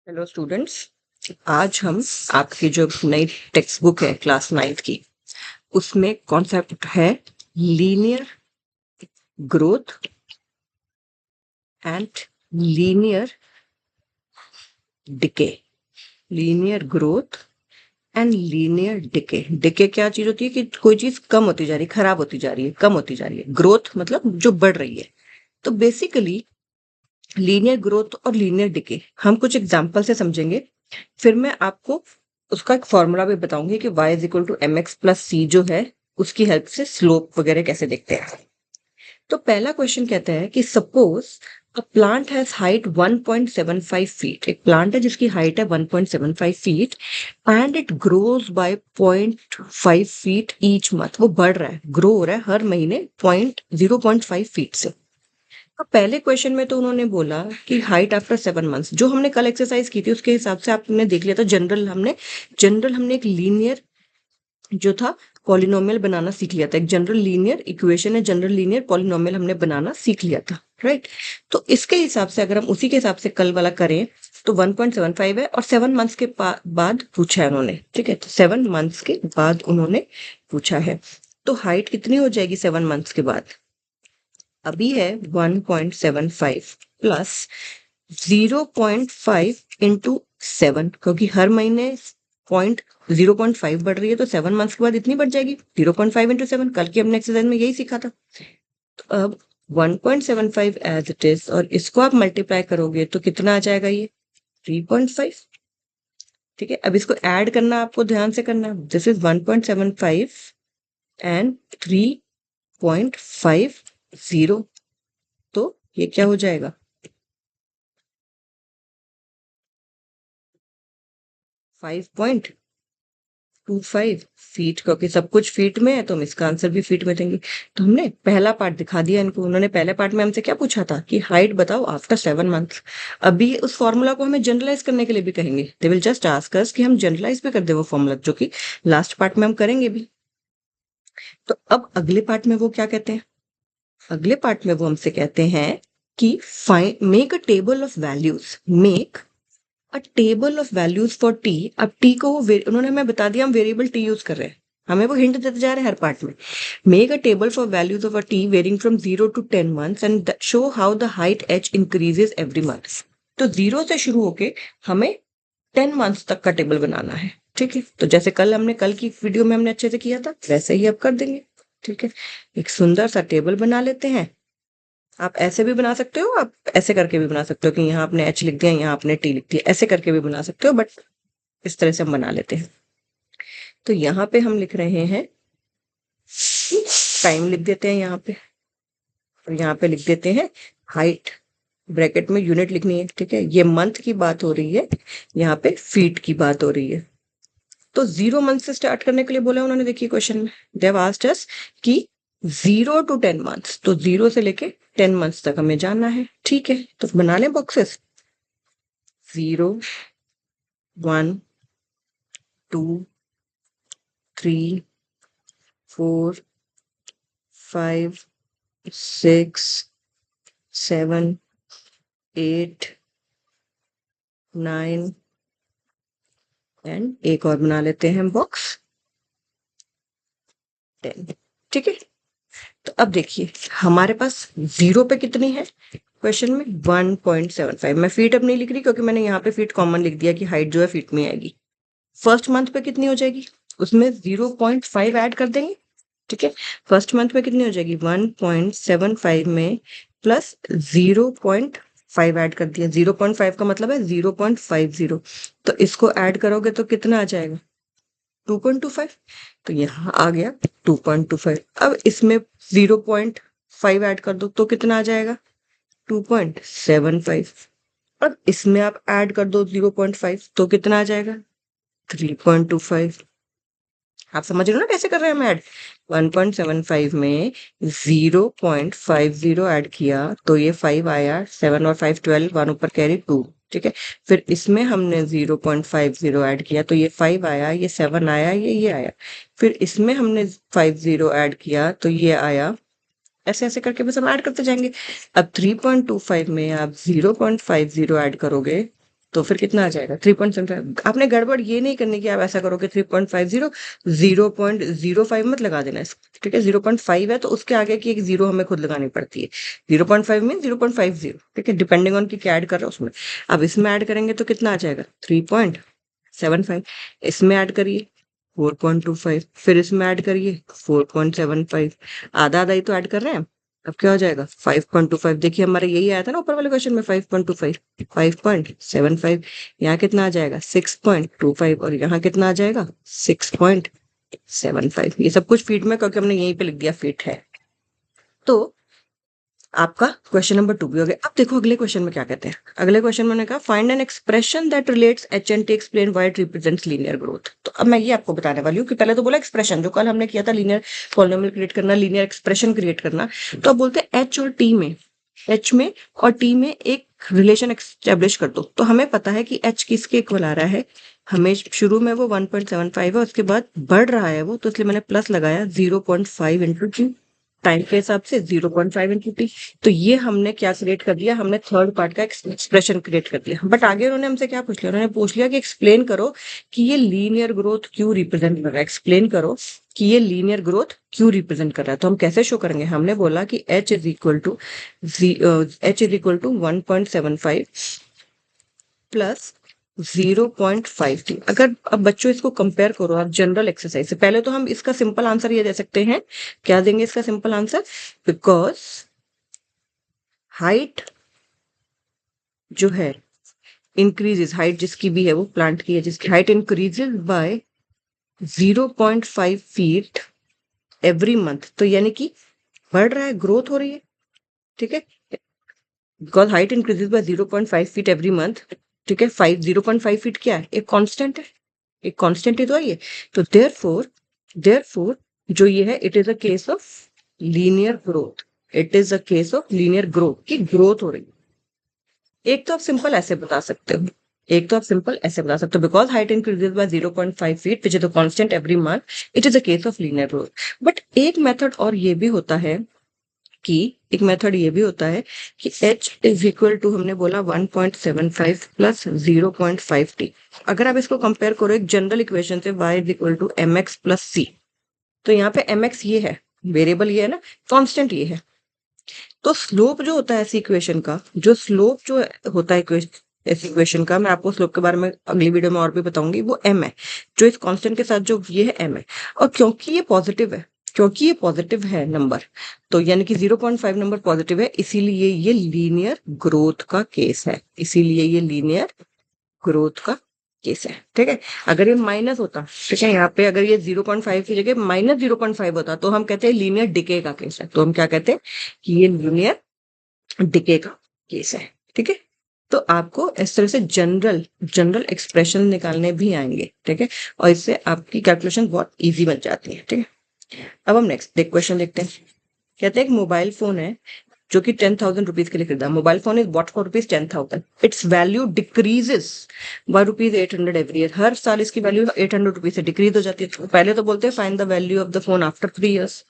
Hello students. आज हम आपकी जो नई टेक्स्ट बुक है क्लास 9th की, उसमें कॉन्सेप्ट है linear growth and linear decay. Linear growth and linear decay. Decay क्या चीज होती है कि कोई चीज कम होती जा रही है, खराब होती जा रही है, कम होती जा रही है। ग्रोथ मतलब जो बढ़ रही है। तो बेसिकली लीनियर ग्रोथ और लीनियर डिके हम कुछ एग्जाम्पल से समझेंगे। फिर मैं आपको उसका एक फॉर्मूला भी बताऊंगी कि y is equal to M X plus C जो है उसकी हेल्प से स्लोप वगैरह कैसे देखते हैं। तो पहला क्वेश्चन कहता है कि suppose a plant has height 1.75 feet. एक प्लांट है जिसकी हाइट है 1.75 feet and it grows bye 0.5 feet each month. वो बढ़ रहा है, ग्रो हो रहा है हर महीने 0.5 फीट से। तो पहले क्वेश्चन में तो उन्होंने बोला कि हाइट आफ्टर 7 मंथ्स। जो हमने कल एक्सरसाइज की थी उसके हिसाब से आपने देख लिया था। जनरल हमने एक लीनियर जो था पॉलिनोमियल बनाना सीख लिया था। एक जनरल लीनियर इक्वेशन है, जनरल लीनियर पॉलिनोमियल हमने बनाना सीख लिया था, राइट। तो इसके हिसाब से अगर हम उसी के हिसाब से कल वाला करें तो 1.75 है और 7 मंथ्स के बाद पूछा है उन्होंने, ठीक है। तो 7 मंथ्स के बाद उन्होंने पूछा है, तो हाइट कितनी हो जाएगी 7 मंथ्स के बाद? अभी है 1.75 प्लस 0.5 इंटू 7, क्योंकि हर महीने 0.5 बढ़ रही है, तो 7 मंथ्स के बाद इतनी बढ़ जाएगी 0.5 इंटू 7। कल की हमने एक्सरसाइज में यही सीखा था। तो अब 1.75 एज इट इज और इसको आप मल्टीप्लाई करोगे तो कितना आ जाएगा? ये 3.5। ठीक है, अब इसको ऐड करना आपको ध्यान से करना है। This is 1.75 and 3.50। तो ये क्या हो जाएगा? 5.25 फीट, क्योंकि सब कुछ फीट में है तो हम इसका आंसर भी फीट में देंगे। तो हमने पहला पार्ट दिखा दिया इनको। उन्होंने पहले पार्ट में हमसे क्या पूछा था कि हाइट बताओ आफ्टर 7 मंथ्स। अभी उस फॉर्मूला को हमें जनरलाइज करने के लिए भी कहेंगे। They will just ask us कि हम जनरलाइज भी कर दे वो फॉर्मूला, जो कि लास्ट पार्ट में हम करेंगे भी। तो अब अगले पार्ट में वो क्या कहते हैं? अगले पार्ट में वो हमसे कहते हैं कि find make a table of values. Make a table of values for T. अब टी को उन्होंने हमें बता दिया हम वेरिएबल टी यूज कर रहे हैं। हमें वो हिंट देते जा रहे हैं हर पार्ट में। Make a table for values of a t varying from 0 to 10 months and show how the height h increases every month. तो 0 से शुरू होके हमें 10 मंथ्स तक का टेबल बनाना है, ठीक है। तो जैसे कल की वीडियो में हमने अच्छे से किया था वैसे ही अब कर देंगे, ठीक है। एक सुंदर सा टेबल बना लेते हैं। आप ऐसे भी बना सकते हो, आप ऐसे करके भी बना सकते हो कि यहाँ आपने एच लिख दिया, यहाँ आपने टी लिख दिया। ऐसे करके भी बना सकते हो, बट इस तरह से हम बना लेते हैं। तो यहाँ पे हम लिख रहे हैं, टाइम लिख देते हैं यहाँ पे, और यहाँ पे लिख देते हैं हाइट। ब्रैकेट में यूनिट लिखनी है, ठीक है। ये मंथ की बात हो रही है, यहाँ पे फीट की बात हो रही है। तो 0 मंथ से स्टार्ट करने के लिए बोला उन्होंने। देखिए क्वेश्चन में देव आस्क्ड अस कि 0 to 10 months, तो 0 से लेके 10 मंथ्स तक हमें जाना है, ठीक है। तो बना लें बॉक्सेस। 0, 1, 2, 3, 4, 5, 6, 7, 8, 9 एंड एक और बना लेते हैं हम बॉक्स 10, ठीक है। तो अब देखिए हमारे पास 0 पे कितनी है क्वेश्चन में? 1.75। मैं फीट अब नहीं लिख रही क्योंकि मैंने यहाँ पे फीट कॉमन लिख दिया कि हाइट जो है फीट में आएगी। फर्स्ट मंथ पे कितनी हो जाएगी? उसमें 0.5 ऐड कर देंगे, ठीक है। फर्स्ट मंथ में कितनी हो जाएगी? 1.75 में प्लस 0.5 ऐड कर दिया। 0.5 का मतलब है 0.50। तो इसको ऐड करोगे तो कितना आ जाएगा? 2.25। तो यहाँ आ गया 2.25। अब इसमें 0.5 ऐड कर दो तो कितना आ जाएगा? 2.75। अब इसमें आप ऐड कर दो 0.5 तो कितना आ जाएगा? 3.25। आप समझ रहे हो ना कैसे कर रहे हैं हम ऐड? 1.75 में 0.50 ऐड किया तो ये 5 आया। 7 और 5 12, 1 ऊपर कैरी 2, ठीक है। फिर इसमें हमने 0.50 ऐड किया तो ये 5 आया, ये 7 आया, ये आया। फिर इसमें हमने 50 ऐड किया तो ये आया। ऐसे ऐसे करके बस हम ऐड करते जाएंगे। अब 3.25 में आप 0.50 ऐड करोगे तो फिर कितना आ जाएगा 3.75। आपने गड़बड़ ये नहीं करनी कि आप ऐसा करो कि 3.50 0.05 मत लगा देना इसको, ठीक है। 0.5 है तो उसके आगे की एक जीरो हमें खुद लगानी पड़ती है। 0.5 मीन 0.50, ठीक है, डिपेंडिंग ऑन की क्या ऐड कर रहे हो उसमें। अब इसमें ऐड करेंगे तो कितना आ जाएगा 3.75। इसमें ऐड करिए 4.25, फिर इसमें ऐड करिए 4.75, आधा आधा ही तो ऐड कर रहे हैं। अब क्या हो जाएगा 5.25। देखिए हमारे यही आया था ना ऊपर वाले क्वेश्चन में 5.25, 5.75। यहाँ कितना आ जाएगा 6.25 और यहाँ कितना आ जाएगा 6.75। ये सब कुछ फीट में क्योंकि हमने यहीं पे लिख दिया फीट है। तो आपका क्वेश्चन नंबर 2 भी हो गया। अब देखो अगले क्वेश्चन में क्या कहते हैं। अगले क्वेश्चन में कहा find an expression that relates H and T explain why it represents linear growth. तो अब मैं ये आपको बताने वाली हूँ कि पहले तो बोला एक्सप्रेशन, जो कल हमने किया था लीनियर पॉलिनोमियल क्रिएट करना, लीनियर एक्सप्रेशन क्रिएट करना। तो अब बोलते हैं एच और टी में, एच में और टी में एक रिलेशन एक्स्टेब्लिश कर दो। तो हमें पता है कि एच किसके इक्वल आ रहा है, हमें शुरू में वो 1.75 है, उसके बाद बढ़ रहा है वो, तो इसलिए मैंने प्लस लगाया 0.5 इंटू टी, टाइम के हिसाब से 0.5 इंटू टी। तो ये हमने क्या क्रिएट कर दिया, हमने थर्ड पार्ट का एक्सप्रेशन क्रिएट कर दिया। बट आगे उन्होंने हमसे क्या पूछ लिया, उन्होंने पूछ लिया कि एक्सप्लेन करो कि ये लीनियर ग्रोथ क्यों रिप्रेजेंट कर रहा है, एक्सप्लेन करो कि ये लीनियर ग्रोथ क्यों रिप्रेजेंट कर रहा है। तो हम कैसे शो करेंगे, हमने बोला कि h is equal to 1.75 plus 0.5 अगर अब बच्चों इसको कंपेयर करो आप जनरल एक्सरसाइज से, पहले तो हम इसका सिंपल आंसर ये दे सकते हैं। क्या देंगे इसका सिंपल आंसर, बिकॉज हाइट जो है इंक्रीजेस, हाइट जिसकी भी है वो प्लांट की है जिसकी height increases by 0.5 feet every month, तो यानी कि बढ़ रहा है, ग्रोथ हो रही है, ठीक है। Because height increases by 0.5 feet every month, ठीक है। 0.5 फीट क्या है, एक कांस्टेंट है, एक कांस्टेंट ही तो है ये। तो देयरफॉर जो ये है it is a case of linear growth, it is a case of linear growth की ग्रोथ हो रही है। एक तो आप सिंपल ऐसे बता सकते हो, एक तो आप सिंपल ऐसे बता सकते हो because height increases by 0.5 feet which is a constant every month, it is a case of linear growth. But एक मेथड और ये भी होता है कि एक मेथड ये भी होता है कि h इज इक्वल टू हमने बोला 1.75 प्लस 0.5 टी। अगर आप इसको कंपेयर करो एक जनरल इक्वेशन से y is equal to M X plus C, तो यहाँ पे एम एक्स ये है, वेरिएबल ये है ना, कांस्टेंट ये है। तो स्लोप जो होता है ऐसी इक्वेशन का, जो स्लोप जो होता है ऐसी इक्वेशन का, मैं आपको स्लोप के बारे में अगली वीडियो में और भी बताऊंगी, वो एम है। जो इस कांस्टेंट के साथ जो ये है एम है। और क्योंकि ये पॉजिटिव है, क्योंकि ये पॉजिटिव है नंबर, तो यानी कि 0.5 नंबर पॉजिटिव है, इसीलिए ये लीनियर ग्रोथ का केस है, इसीलिए ये लीनियर ग्रोथ का केस है, ठीक है। अगर ये माइनस होता, ठीक है, यहाँ पे अगर ये 0.5 की जगह -0.5 होता तो हम कहते हैं लीनियर डिके का केस है। तो हम क्या कहते हैं कि ये लीनियर डिके का केस है, ठीक है। तो आपको इस तरह से जनरल जनरल एक्सप्रेशन निकालने भी आएंगे, ठीक है, और इससे आपकी कैलकुलेशन बहुत इजी बन जाती है, ठीक है। अब हम नेक्स्ट क्वेश्चन देखते हैं। कहते हैं एक मोबाइल फोन है जो कि 10,000 रुपीज के लिए खरीदा। Mobile phone is bought for rupees 10,000, its value decreases by rupees 800 every year. हर साल इसकी वैल्यू 800 रुपीज से डिक्रीज हो जाती है। तो पहले तो बोलते हैं find the value of the phone after 3 years,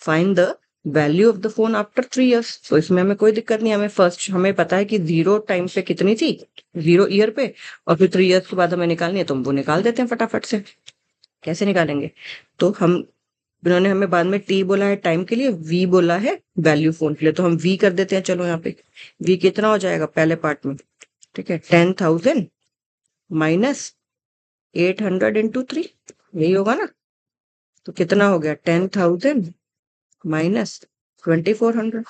find the value of the phone after 3 years. तो इसमें हमें कोई दिक्कत नहीं, हमें फर्स्ट हमें पता है कि 0 टाइम पे कितनी थी, 0 ईयर पे, और फिर 3 इयर्स के बाद हमें निकालनी है, तो हम वो निकाल देते हैं फटाफट से। कैसे निकालेंगे, तो हम, इन्होंने हमें बाद में टी बोला है टाइम के लिए, वी बोला है वैल्यू फोन के लिए, तो हम वी कर देते हैं। चलो यहाँ पे वी कितना हो जाएगा पहले पार्ट में, ठीक है, 10,000 माइनस 800 इंटू 3, यही होगा ना। तो कितना हो गया 10,000 माइनस 2,400,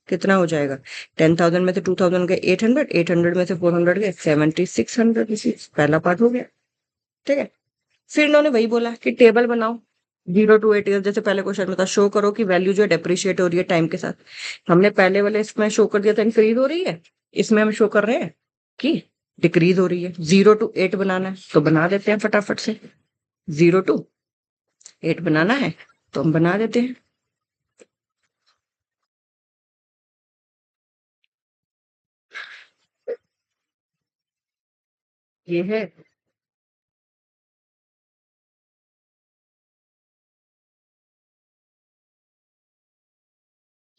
कितना हो जाएगा 10,000 में से 2,000 गए 800, 800 में से 400 गए 7,600 रुपीज, पहला पार्ट हो गया, ठीक है। फिर इन्होंने वही बोला कि टेबल बनाओ 0 to 8 ईयर, जैसे पहले क्वेश्चन में था, शो करो कि वैल्यू जो है डेप्रिशिएट हो रही है टाइम के साथ। हमने पहले वाले इसमें शो कर दिया था इंक्रीज हो रही है, इसमें हम शो कर रहे हैं कि डिक्रीज हो रही है। 0 to 8 बनाना है तो बना देते हैं फटाफट से, 0 to 8 बनाना है तो हम बना देते हैं। ये है,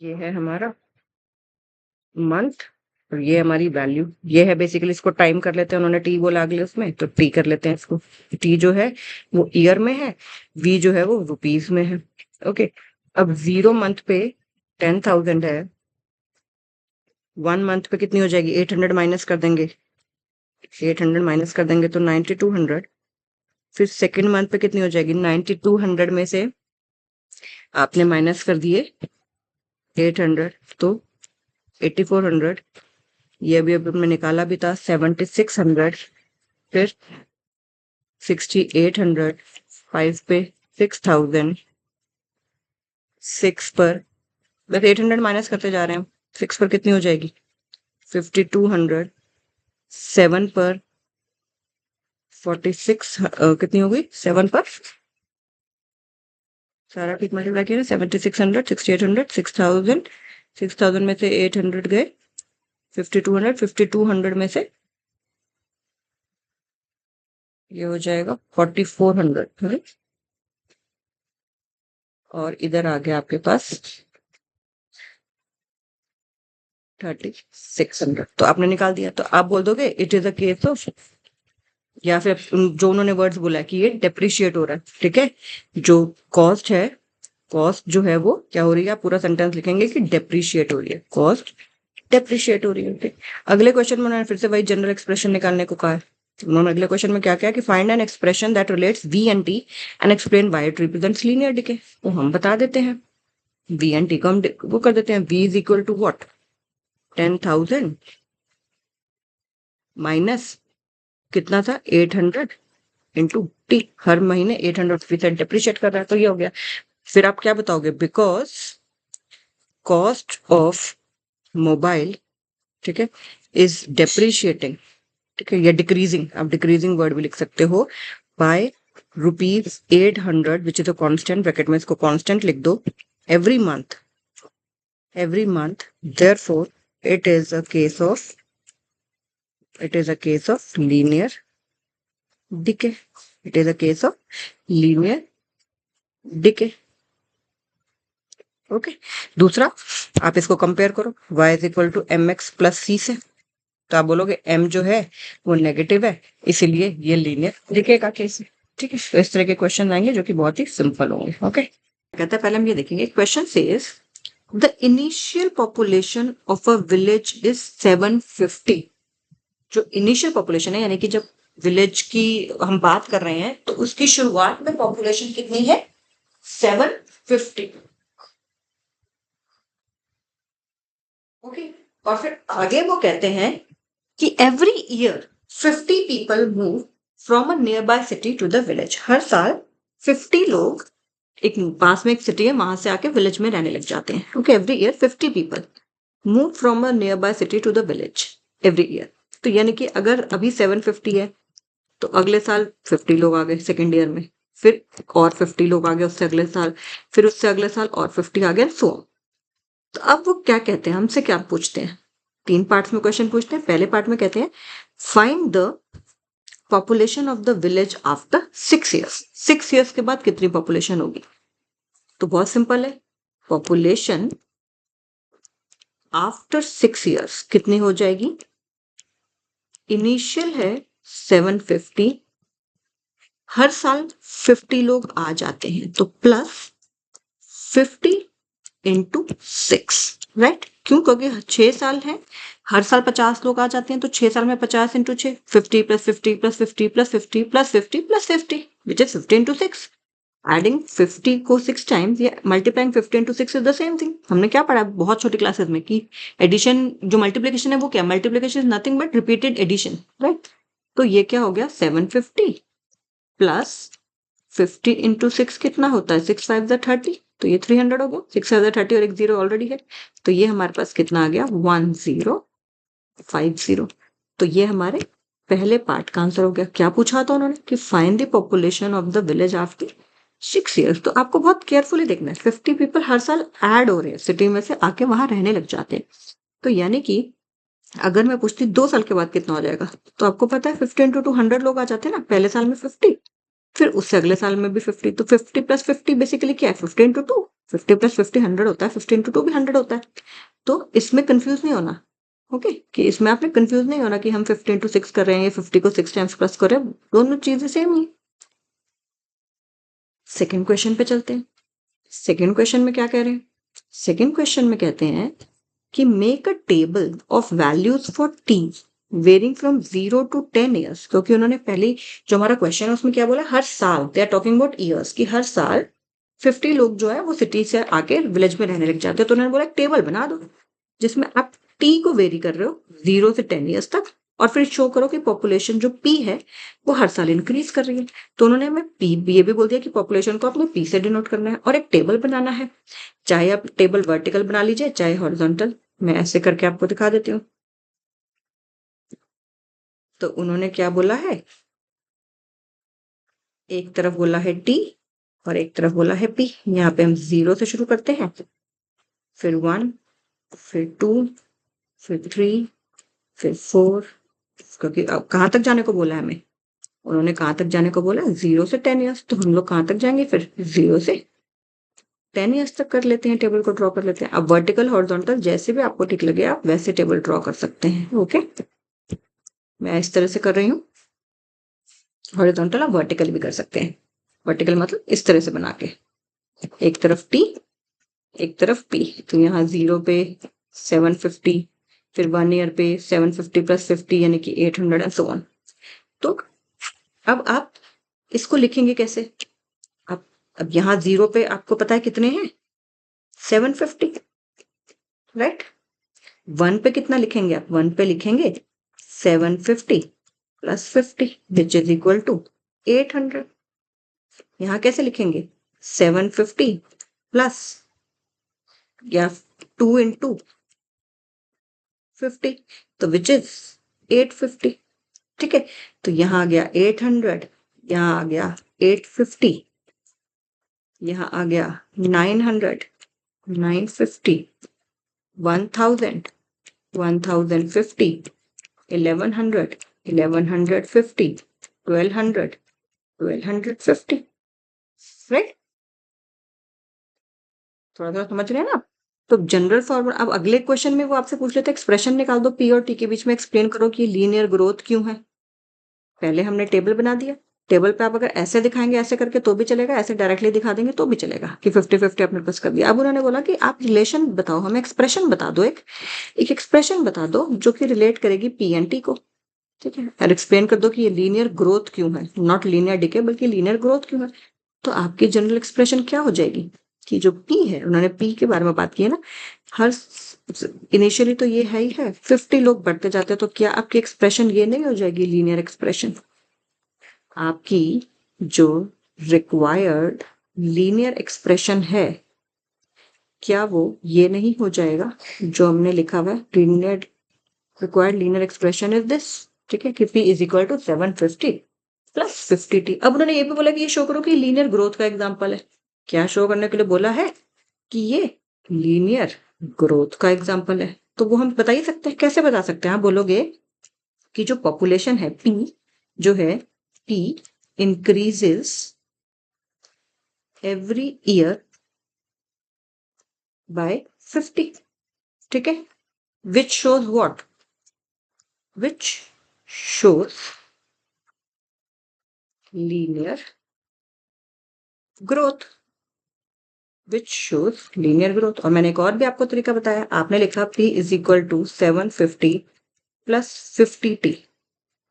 ये है हमारा मंथ और ये हमारी वैल्यू ये है। बेसिकली इसको टाइम कर लेते हैं, उन्होंने टी बोला अगले उसमें, तो टी कर लेते हैं इसको। टी जो है वो ईयर में है, वी जो है वो रुपीज में है। ओके, अब 0 मंथ पे 10,000 है, 1 मंथ पे कितनी हो जाएगी? 800 माइनस कर देंगे, 800 माइनस कर देंगे तो 9200। फिर सेकेंड मंथ पे कितनी हो जाएगी? 9200 में से आपने माइनस कर दिए 800, तो 8400। ये अभी मैं निकाला भी था, 7600। फिर 6800, 5 पे 6000, 6 पर बस 800 माइनस करते जा रहे हैं। 6 पर कितनी हो जाएगी? 5200, 7 पर 46, कितनी हो गई? 7 पर सारा ठीक मल्टीप्लाई किया ना, 7600, 6800, 6000, 6000 में से 800 गए, 5200, 5200 में से ये हो जाएगा 4400। और इधर आ गया आपके पास 3600। तो आपने निकाल दिया, तो आप बोल दोगे it is a case of, या फिर जो उन्होंने वर्ड्स बोला कि ये डेप्रिशिएट हो रहा है। ठीक है, जो कॉस्ट है, कॉस्ट जो है वो क्या हो रही है, आप पूरा सेंटेंस लिखेंगे कि डेप्रिशिएट हो रही है, कॉस्ट डेप्रिशिएट हो रही है। ठीक, अगले क्वेश्चन में उन्होंने फिर से वही जनरल एक्सप्रेशन निकालने को कहा है। उन्होंने अगले क्वेश्चन में क्या किया कि find an expression that relates v and t and explain why it represents linear decay. तो हम बता देते हैं, वी एंड टी को हम वो कर देते हैं, v is equal to what? 10,000 minus कितना था? 800 इंटू टी। हर महीने 800% डेप्रिशिएट कर रहा है, तो ये हो गया। फिर आप क्या बताओगे? बिकॉज कॉस्ट ऑफ मोबाइल, ठीक है, इज डेप्रिशिएटिंग, ठीक है, या डिक्रीजिंग, आप डिक्रीजिंग वर्ड भी लिख सकते हो, by ₹800 which is a constant, bracket में इसको कांस्टेंट लिख दो, every month, every month, therefore it is a case of, it is a case of linear decay, it is a case of linear decay। Okay, दूसरा आप इसको compare करो, y is equal to M X plus C से, तो आप बोलोगे m जो है वो नेगेटिव है, इसीलिए ये लीनियर डिके का केस है। ठीक है, तो इस तरह के क्वेश्चन आएंगे जो कि बहुत ही सिंपल होंगे। ओके, कहता है पहले हम ये देखेंगे, question says the initial population of a village is 750। जो इनिशियल पॉपुलेशन है, यानी कि जब विलेज की हम बात कर रहे हैं तो उसकी शुरुआत में पॉपुलेशन कितनी है? 750। ओके, और फिर आगे वो कहते हैं कि every year 50 people move from a nearby city to the village. हर साल 50 लोग, एक पास में एक सिटी है वहां से आके विलेज में रहने लग जाते हैं। Okay, every year 50 people move from a nearby city to the village every year. तो यानी कि अगर अभी 750 है तो अगले साल 50 लोग आ गए सेकेंड ईयर में, फिर और 50 लोग आ गए उससे अगले साल, फिर उससे अगले साल और 50 आ गए, सो। तो अब वो क्या कहते हैं, हमसे क्या पूछते हैं? 3 पार्ट्स में क्वेश्चन पूछते हैं। पहले पार्ट में कहते हैं find the population of the village after 6 years. 6 years के बाद कितनी पॉपुलेशन होगी? तो बहुत सिंपल है, पॉपुलेशन आफ्टर 6 ईयर्स कितनी हो जाएगी? इनिशियल है 750, हर साल 50 लोग आ जाते हैं, तो प्लस 50 इंटू 6, राइट? क्यों? क्योंकि 6 साल है, हर साल 50 लोग आ जाते हैं, तो 6 साल में 50 into 6, 50 plus 50 plus 50 plus 50 plus 50 plus 50 which is 50 into 6। Adding 50 को 6 टाइम्स या multiplying 50 into 6 is the same thing. हमने क्या पढ़ा बहुत छोटी क्लासेस में कि एडिशन जो मल्टीप्लिकेशन है वो क्या? Multiplication is nothing but repeated addition, right? तो ये क्या हो गया? 750 प्लस 50 इंटू 6 कितना होता है? 6 5 30, तो ये 300 हो गया। 6 5 30 और एक जीरो ऑलरेडी है, तो ये हमारे पास कितना आ गया? 1050। तो ये हमारे पहले पार्ट का आंसर हो गया। क्या पूछा था उन्होंने? कि find the population of the village after 6 years. तो आपको बहुत केयरफुली देखना है, 50 पीपल हर साल ऐड हो रहे हैं सिटी में से आके वहां रहने लग जाते हैं। तो यानी कि अगर मैं पूछती 2 साल के बाद कितना हो जाएगा, तो आपको पता है 50 इंटू 200 लोग आ जाते हैं ना, पहले साल में 50, फिर उससे अगले साल में भी 50, तो 50 प्लस 50 बेसिकली क्या है? 50 इंटू 2, 50 प्लस 50 100 होता है, 50 इंटू 2 भी 100 होता है। तो इसमें कंफ्यूज नहीं होना, ओके, कि इसमें आपने कंफ्यूज नहीं होना कि हम 50 इंटू 6 कर रहे हैं या 50 को 6 टाइम्स प्लस कर रहे हैं, दोनों चीजें सेम ही। सेकेंड क्वेश्चन पे चलते हैं। सेकेंड क्वेश्चन में क्या कह रहे हैं? सेकेंड क्वेश्चन में कहते हैं कि make a table of values for t varying from 0 to 10 years, क्योंकि उन्होंने पहले जो हमारा क्वेश्चन है उसमें क्या बोला, हर साल, they are talking about years, कि हर साल 50 लोग जो है वो सिटी से आके विलेज में रहने लग जाते हैं। तो उन्होंने बोला टेबल बना दो जिसमें आप टी को वेरी कर रहे हो 0 से 10 ईयर्स तक, और फिर शो करो कि पॉपुलेशन जो पी है वो हर साल इंक्रीज कर रही है। तो उन्होंने हमें पी ये भी बोल दिया कि पॉपुलेशन को आपने पी से डिनोट करना है और एक टेबल बनाना है। चाहे आप टेबल वर्टिकल बना लीजिए चाहे हॉरिजॉन्टल, मैं ऐसे करके आपको दिखा देती हूँ। तो उन्होंने क्या बोला है, एक तरफ बोला है टी और एक तरफ बोला है पी। यहाँ पे हम 0 से शुरू करते हैं, फिर 1, फिर 2, फिर 3, फिर 4, क्योंकि अब कहाँ तक जाने को बोला है हमें, उन्होंने कहाँ तक जाने को बोला, 0 से 10 ईयर्स। तो हम लोग कहाँ तक जाएंगे, फिर 0 से 10 ईयर्स तक कर लेते हैं, टेबल को ड्रॉ कर लेते हैं। अब वर्टिकल हॉरिजॉन्टल जैसे भी आपको ठीक लगे आप वैसे टेबल ड्रॉ कर सकते हैं। ओके, मैं इस तरह से कर रही हूँ, हॉरिजॉन्टल आप वर्टिकल भी कर सकते हैं। वर्टिकल मतलब इस तरह से बना के, एक तरफ टी एक तरफ पी। तो यहाँ 0 पे 750, फिर 1 ईयर पे 750 प्लस 50 यानी कि 800 एंड सो ऑन। तो अब आप इसको लिखेंगे कैसे? अब यहाँ 0 पे आपको पता है कितने हैं, 750, राइट। 1 पे कितना लिखेंगे आप, 1 पे लिखेंगे 750 plus 50 which is equal to 800। यहाँ कैसे लिखेंगे, 750 प्लस या 2 इंटू 50, तो विच इज 850। ठीक है, तो यहाँ आ गया 800, यहाँ आ गया 850, यहाँ आ गया 900, 950, 1000, 1050, 1100, 1150, 1200, 1250, राइट। थोड़ा थोड़ा समझ रहे हैं ना? तो जनरल फॉर्मूला, अब अगले क्वेश्चन में वो आपसे पूछ लेते हैं एक्सप्रेशन निकाल दो पी और टी के बीच में, एक्सप्लेन करो कि लीनियर ग्रोथ क्यों है। पहले हमने टेबल बना दिया, टेबल पे आप अगर ऐसे दिखाएंगे ऐसे करके तो भी चलेगा, ऐसे डायरेक्टली दिखा देंगे तो भी चलेगा कि 50-50 आपने प्लस कर दिया। अब उन्होंने बोला कि आप रिलेशन बताओ, हमें एक्सप्रेशन बता दो, एक एक्सप्रेशन बता दो जो कि रिलेट करेगी पी एंड टी को। ठीक है, और एक्सप्लेन कर दो कि ये लीनियर ग्रोथ क्यों है, नॉट लीनियर डिके बल्कि लीनियर ग्रोथ क्यों है। तो आपकी जनरल एक्सप्रेशन क्या हो जाएगी कि जो पी है, उन्होंने पी के बारे में बात की है ना, हर इनिशियली तो ये है ही है, 50 लोग बढ़ते जाते हैं, तो क्या आपकी एक्सप्रेशन ये नहीं हो जाएगी लीनियर एक्सप्रेशन? आपकी जो रिक्वायर्ड लीनियर एक्सप्रेशन है, क्या वो ये नहीं हो जाएगा जो हमने लिखा हुआ है, linear required linear expression is this. ठीक है, कि p is equal to 750 plus 50t। अब उन्होंने ये भी बोला कि ये शो करो कि लीनियर ग्रोथ का एग्जांपल है। क्या शो करने के लिए बोला है कि ये लीनियर ग्रोथ का एग्जांपल है। तो वो हम बता ही सकते हैं, कैसे बता सकते हैं? आप बोलोगे कि जो पॉपुलेशन है p, जो है p increases every year by 50। ठीक है, which shows what, which shows linear growth, which shows linear growth। और मैंने एक और भी आपको तरीका बताया, आपने लिखा p is equal to 750 plus 50t।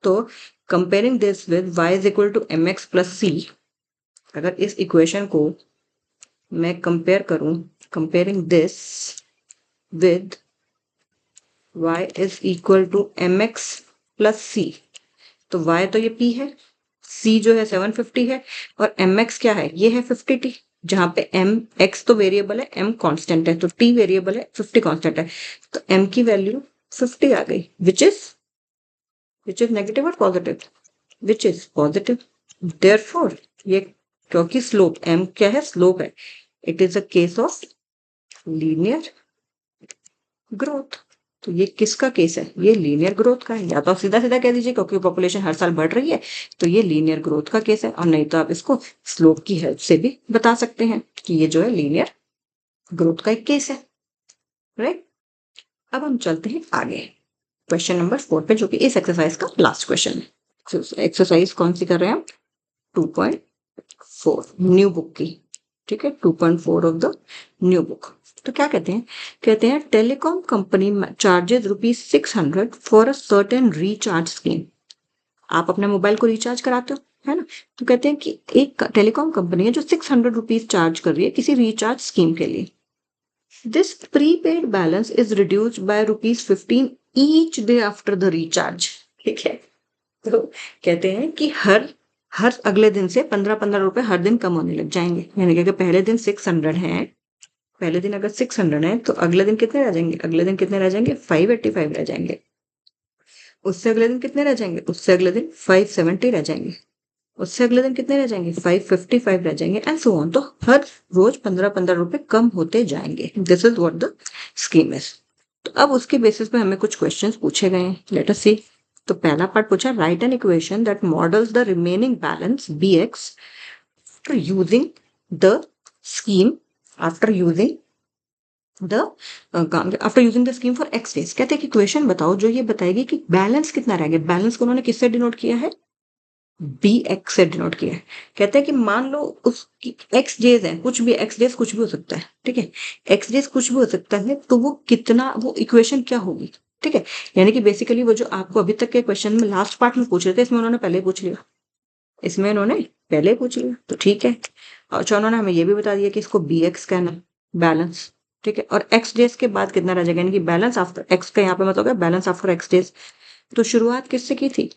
तो comparing this with y is equal to mx plus c, अगर इस इक्वेशन को मैं कंपेयर करूं, comparing this with y is equal to mx plus c, तो y तो ये p है, c जो है 750 है, और mx क्या है, ये है 50t। जहां पे x तो वेरिएबल है, m कांस्टेंट है, तो t वेरिएबल है, 50 कांस्टेंट है, तो m की वैल्यू 50 आ गई, विच इज नेगेटिव और positive, which is positive. Therefore ये, क्योंकि स्लोप m क्या है, स्लोप है, it is a case of linear growth. तो ये किसका केस है, ये लीनियर ग्रोथ का है। या तो आप सीधा सीधा कह दीजिए क्योंकि पॉपुलेशन हर साल बढ़ रही है तो ये लीनियर ग्रोथ का केस है, और नहीं तो आप इसको स्लोप की हेल्प से भी बता सकते हैं कि ये जो है लीनियर ग्रोथ का एक केस है, राइट। अब हम चलते हैं आगे। क्वेश्चन नंबर 4 पे, जो कि इस एक्सरसाइज का लास्ट क्वेश्चन है। एक्सरसाइज कौन सी कर रहे हैं हम? 2.4 न्यू बुक की, ठीक है, 2.4 ऑफ द न्यू बुक। तो क्या कहते हैं? कहते हैं telecom company charges ₹600 for a certain recharge scheme. आप अपने मोबाइल को रिचार्ज कराते हो, है ना? तो कहते हैं कि एक टेलीकॉम कंपनी है जो ₹600 चार्ज कर रही है किसी रिचार्ज स्कीम के लिए। This prepaid balance is reduced by ₹15 each day after the recharge. ठीक है, तो कहते हैं कि हर हर अगले दिन से 15-15 रुपए हर दिन कम होने लग जाएंगे। यानी कि अगर पहले दिन 600 है, पहले दिन अगर 600 है, तो अगले दिन कितने रह जाएंगे? अगले दिन कितने रह जाएंगे? 585 रह जाएंगे। उससे अगले दिन कितने रह जाएंगे? उससे अगले दिन 570 रह जाएंगे। उससे अगले दिन कितने रह जाएंगे? 555 रह जाएंगे, एंड सो ऑन। तो हर रोज 15-15 रुपए कम होते जाएंगे। This is what the scheme is. तो अब उसके बेसिस पे हमें कुछ क्वेश्चंस पूछे गए हैं। लेट अस सी। तो पहला पार्ट पूछा, right an equation that models the remaining balance bx after using the scheme after using the scheme for x days। कहते हैं कि इक्वेशन बताओ जो ये बताएगी कि बैलेंस कितना रहेगा। बैलेंस को उन्होंने किससे डिनोट किया है? bx से डिनोट किया है। कहते हैं कि मान लो उसकी x डेज है, कुछ भी x डेज कुछ भी हो सकता है, ठीक है, x डेज कुछ भी हो सकता है, तो वो कितना, वो इक्वेशन क्या होगी? ठीक है, यानी कि बेसिकली वो जो आपको अभी तक के क्वेश्चन में लास्ट पार्ट में पूछ रहे थे, इसमें उन्होंने पहले पूछ लिया, इसमें उन्होंने पहले पूछ लिया, तो ठीक है। अच्छा, उन्होंने हमें ये भी बता दिया कि इसको bx कहना है, बैलेंस, ठीक है, और x डेज के बाद कितना रह जाएगा, यानी कि बैलेंस आफ्टर x का यहाँ पे मतलब है बैलेंस आफ्टर x डेज। तो शुरुआत किससे की थी?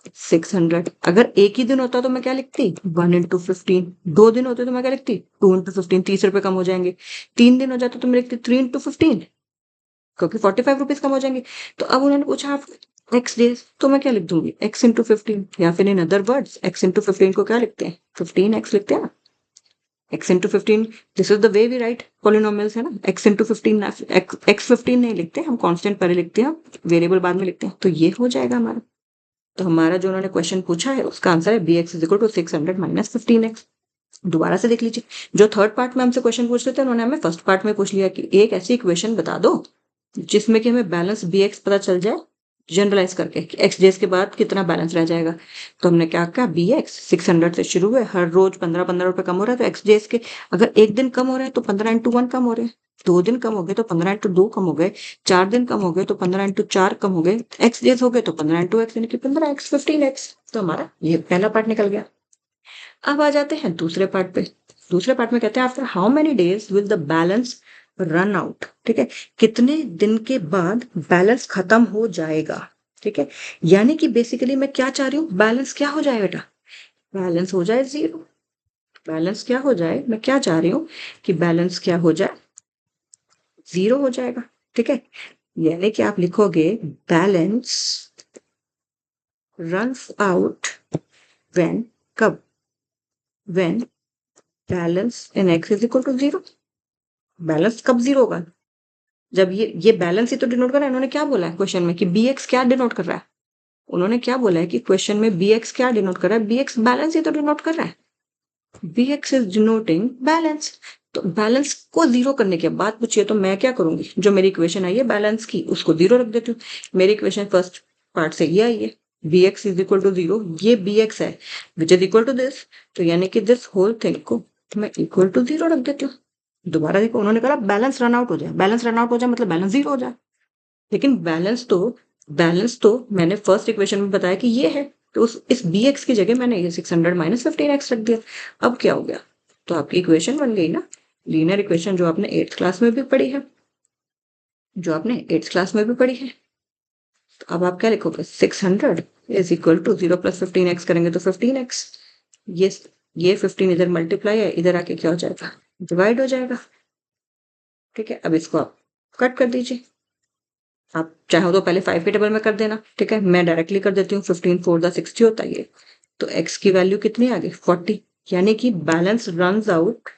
600। अगर एक ही दिन होता तो मैं क्या लिखती? 1 into 15। 2 दिन होते तो मैं क्या लिखती? 2 into 15। 30 रुपए कम हो जाएंगे। 3 दिन हो जाते तो मैं लिखती 3 into 15, क्योंकि 45 रुपीज कम हो जाएंगे। तो अब उन्होंने पूछा आप x डेज, तो मैं क्या लिख दूंगी? x into 15, या फिर in other words x into 15 को क्या लिखते हैं? 15x लिखते हैं ना। x into 15, this is the way we write polynomials, है ना। x into 15, x 15 नहीं लिखते हम, कांस्टेंट पहले लिखते हैं, वेरिएबल बाद में लिखते हैं। तो ये हो जाएगा हमारा। तो हमारा जो उन्होंने क्वेश्चन पूछा है उसका आंसर है bx is equal to 600 minus 15x। दोबारा से देख लीजिए, जो थर्ड पार्ट में हमसे क्वेश्चन पूछ रहे थे उन्होंने हमें फर्स्ट पार्ट में पूछ लिया कि एक ऐसी इक्वेशन बता दो जिसमें कि हमें बैलेंस bx पता चल जाए, जनरलाइज करके कि x डेज के बाद कितना बैलेंस रह जाएगा। तो हमने क्या कहा, bx 600 से शुरू हुए, हर रोज 15-15 रुपए कम हो रहा है, तो x डेज के अगर एक दिन कम हो रहे हैं तो 15 इंटू 1 कम हो रहे हैं, 2 दिन कम हो गए तो 15 इंटू 2 कम हो गए, 4 दिन कम हो गए तो 15 इंटू 4 कम हो गए, x डेज हो गए तो 15 इंटू x यानी कि 15x 15x। तो हमारा ये पहला पार्ट निकल गया। अब आ जाते हैं दूसरे पार्ट पे। दूसरे पार्ट में कहते हैं after how many days will the balance run out. ठीक है, कितने दिन के बाद बैलेंस खत्म हो जाएगा। ठीक है, यानी कि बेसिकली मैं क्या चाह रही हूँ, बैलेंस क्या हो जाए बेटा? बैलेंस हो जाए 0। बैलेंस क्या हो जाए, मैं क्या चाह रही हूँ कि बैलेंस क्या हो जाए, 0 हो जाएगा। ठीक है, यानी कि आप लिखोगे बैलेंस रन्स आउट व्हेन, कब? When balance in x is equal to 0। Balance कब 0 होगा? जब ये बैलेंस ही तो डिनोट कर रहा है। इन्होंने क्या बोला है क्वेश्चन में कि bx क्या डिनोट कर रहा है? उन्होंने क्या बोला है कि क्वेश्चन में bx क्या डिनोट कर रहा है? bx बैलेंस ही तो डिनोट कर रहा है। bx is denoting balance. तो बैलेंस को 0 करने के बाद पूछिए तो मैं क्या करूंगी, जो मेरी इक्वेशन आई है बैलेंस की उसको 0 रख देती हूँ। मेरी इक्वेशन फर्स्ट पार्ट से ये आई है, bx इज इक्वल टू 0, ये bx है which is equal to this, तो यानी कि दिस होल थिंग को मैं इक्वल टू 0 रख देती हूँ। दोबारा देखो, उन्होंने कहा बैलेंस रन आउट हो जाए, बैलेंस रन आउट हो जाए मतलब बैलेंस 0 हो जाए, लेकिन बैलेंस तो मैंने फर्स्ट इक्वेशन में बताया कि ये है, तो उस इस bx की जगह मैंने ये 600 माइनस 15x रख दिया। अब क्या हो गया? तो आपकी इक्वेशन बन गई ना, लीनियर इक्वेशन, जो आपने 8th क्लास में भी पढ़ी है, जो आपने 8th क्लास में भी पढ़ी है। तो अब आप क्या लिखोगे, 600 is equal to 0 plus 15x करेंगे तो 15x, ये 15 इधर मल्टीप्लाई है, इधर आके क्या हो जाएगा, डिवाइड हो जाएगा। ठीक है, अब इसको आप कट कर दीजिए। आप चाहो तो पहले 5 के टेबल में कर देना, ठीक है, मैं डायरेक्टली कर देती हूँ। 15 4 द 60 होता है ये, तो x की वैल्यू कितनी आ गई, 40, यानी कि balance runs out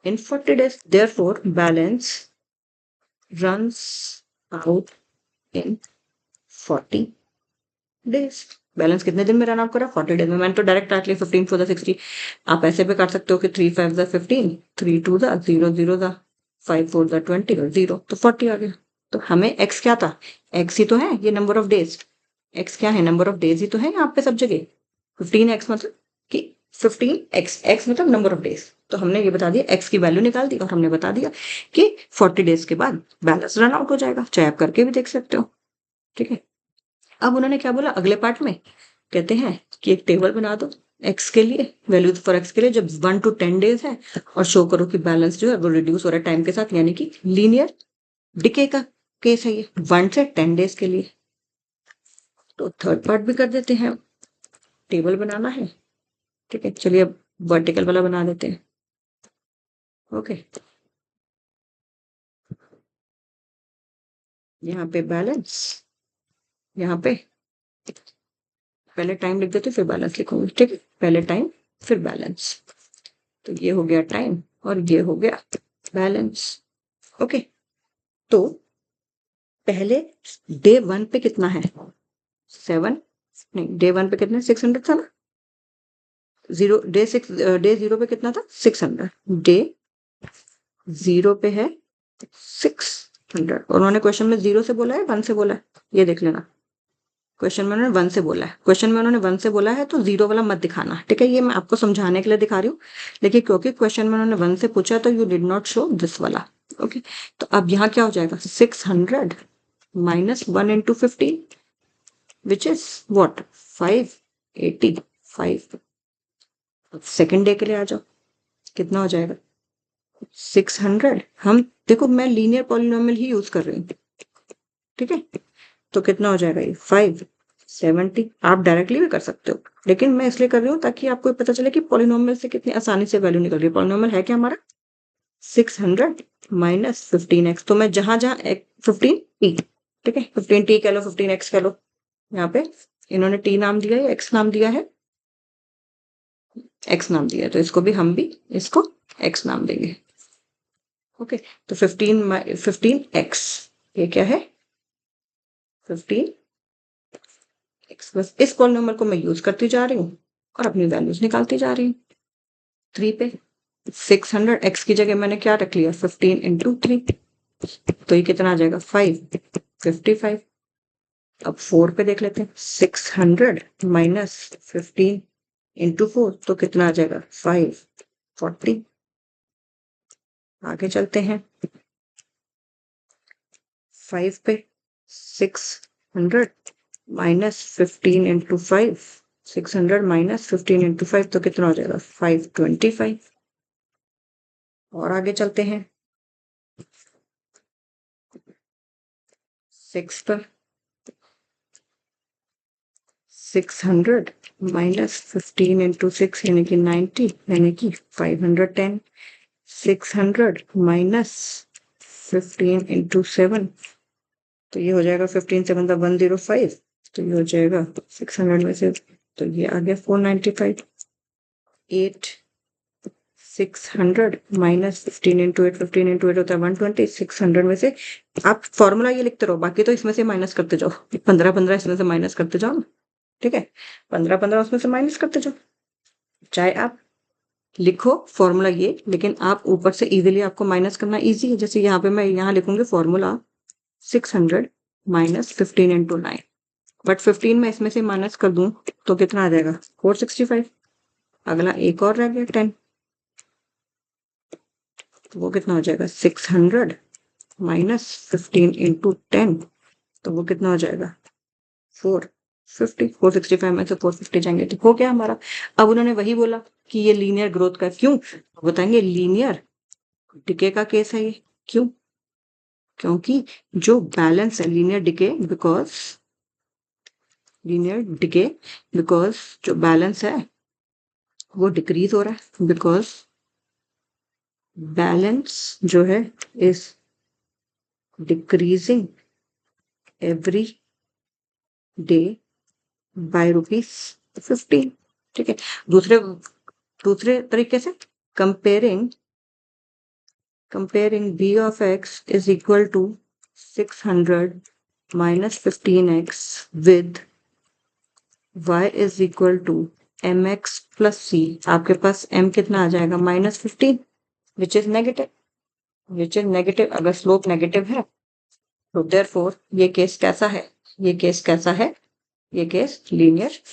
in 40 days. Therefore balance runs out in 40 days. Balance कितने दिन में रन आउट करा, 40 डेज में। मैंने तो डायरेक्ट काट लिया 15 4 द 60। आप ऐसे भी काट सकते हो कि 3 5 द 15, 3 2 द 0 0 द 5 4 द 20 और 0, तो 40 आ गया। तो हमें x क्या था, x ही तो है, ये नंबर ऑफ डेज, x क्या है, नंबर ऑफ डेज ही तो है यहाँ पे सब जगह। 15x मतलब कि 15x, x मतलब नंबर ऑफ डेज। तो हमने ये बता दिया, x की वैल्यू निकाल दी, और हमने बता दिया कि 40 डेज के बाद बैलेंस रन आउट हो जाएगा, चाहे आप करके भी देख सकते हो। ठीक है, अब उन्होंने क्या बोला अगले पार्ट में, कहते हैं कि एक टेबल बना दो x के लिए, वैल्यूज फॉर x के लिए जब 1 to 10 डेज है, और शो करो कि बैलेंस जो है वो रिड्यूस हो रहा है टाइम के साथ, यानी कि लीनियर डिके का केस है ये 1 से 10 डेज के लिए। तो थर्ड पार्ट भी कर देते हैं, टेबल बनाना है। ठीक है, चलिए अब वर्टिकल वाला बना देते हैं। ओके, यहाँ पे बैलेंस, यहाँ पे पहले टाइम लिख देते फिर बैलेंस लिखूंगी। ठीक है, पहले टाइम फिर बैलेंस, तो ये हो गया टाइम और ये हो गया बैलेंस। ओके, तो पहले डे 1 पे कितना है, 7, नहीं डे 1 पे कितना 600 था ना, डे 0 पे कितना था 600, डे 0 पे है 600, और उन्होंने क्वेश्चन में 0 से बोला है 1 से बोला है, ये देख लेना। क्वेश्चन में उन्होंने 1 से बोला है, क्वेश्चन में उन्होंने 1 से बोला है तो 0 वाला मत दिखाना। ठीक है, ये मैं आपको समझाने के लिए दिखा रही हूँ, लेकिन क्योंकि क्वेश्चन में उन्होंने 1 से पूछा तो you did not show this वाला। ओके, तो अब यहाँ क्या हो जाएगा 600 minus 1 into 15, which is what 585। Second day के लिए आ जाओ, कितना हो जाएगा 600। हम देखो मैं लीनियर पॉलिनोमियल ही यूज कर रही हूँ। ठीक है, तो कितना हो जाएगा ये 570। आप डायरेक्टली भी कर सकते हो, लेकिन मैं इसलिए कर रही हूँ ताकि आपको पता चले कि पॉलिनोमियल से कितनी आसानी से वैल्यू निकल रही है। पॉलिनोमियल है क्या हमारा 600 minus 15x, तो मैं जहां जहां 15t, ठीक है 15t कह लो 15x कह लो, यहाँ पे इन्होंने t नाम दिया है, x नाम दिया है, x नाम दिया है, तो इसको भी हम भी इसको x नाम देंगे। ओके, तो 15x, ये क्या है 15x। बस इस पॉलिनोमियल को मैं यूज करती जा रही हूँ और अपनी वैल्यूज निकालती जा रही हूँ। 3 पे 600, x की जगह मैंने क्या रख लिया 15 into 3, तो ये कितना आ जाएगा 555। अब 4 पे देख लेते हैं, 600 minus 15 into 4, तो कितना आ जाएगा 540। आगे चलते हैं 5 पे 600 minus 15 into 5, 600 minus 15 into 5, तो कितना हो जाएगा 525। और आगे चलते हैं 6 पर 600 minus 15 into 6 यानी कि 90, यानी कि 510। 600 minus 15 into 7, तो ये हो जाएगा 15 7 का 105, तो ये हो जाएगा 600 में से, तो ये आ गया 495। 8 600 minus 15 into 8, 15 into 8 होता है 120। 600 में से आप फॉर्मूला ये लिखते रहो, बाकी तो इसमें से माइनस करते जाओ, 15 इसमें से माइनस करते जाओ ना। ठीक है, 15 उसमें से माइनस करते जाओ, चाहे आप लिखो फॉर्मूला ये, लेकिन आप ऊपर से इजीली आपको माइनस करना इजी है। जैसे यहाँ पे मैं यहाँ लिखूंगी फॉर्मूला 600 minus 15 into 9, बट 15 में इसमें से माइनस कर दूं तो कितना आ जाएगा 465। अगला एक और रह गया 10, तो वो कितना हो जाएगा 600 minus 15 into 10, तो वो कितना हो जाएगा 450। 465 में से 450 जाएंगे, तो हो गया हमारा। अब उन्होंने वही बोला कि ये लीनियर ग्रोथ का, क्यों बताएंगे, लीनियर डिके का केस है ये। क्यों, क्योंकि जो बैलेंस है लीनियर डिके, बिकॉज जो बैलेंस है वो डिक्रीज हो रहा है, बिकॉज बैलेंस जो है is decreasing every day by ₹15। ठीक है, दूसरे तरीके से comparing b of x is equal to 600 minus 15x with y is equal to mx plus c। आपके पास m कितना आ जाएगा -15, विच इज नेगेटिव। अगर स्लोप नेगेटिव है तो देयरफॉर ये केस कैसा है? ये केस कैसा है? ये केस लीनियर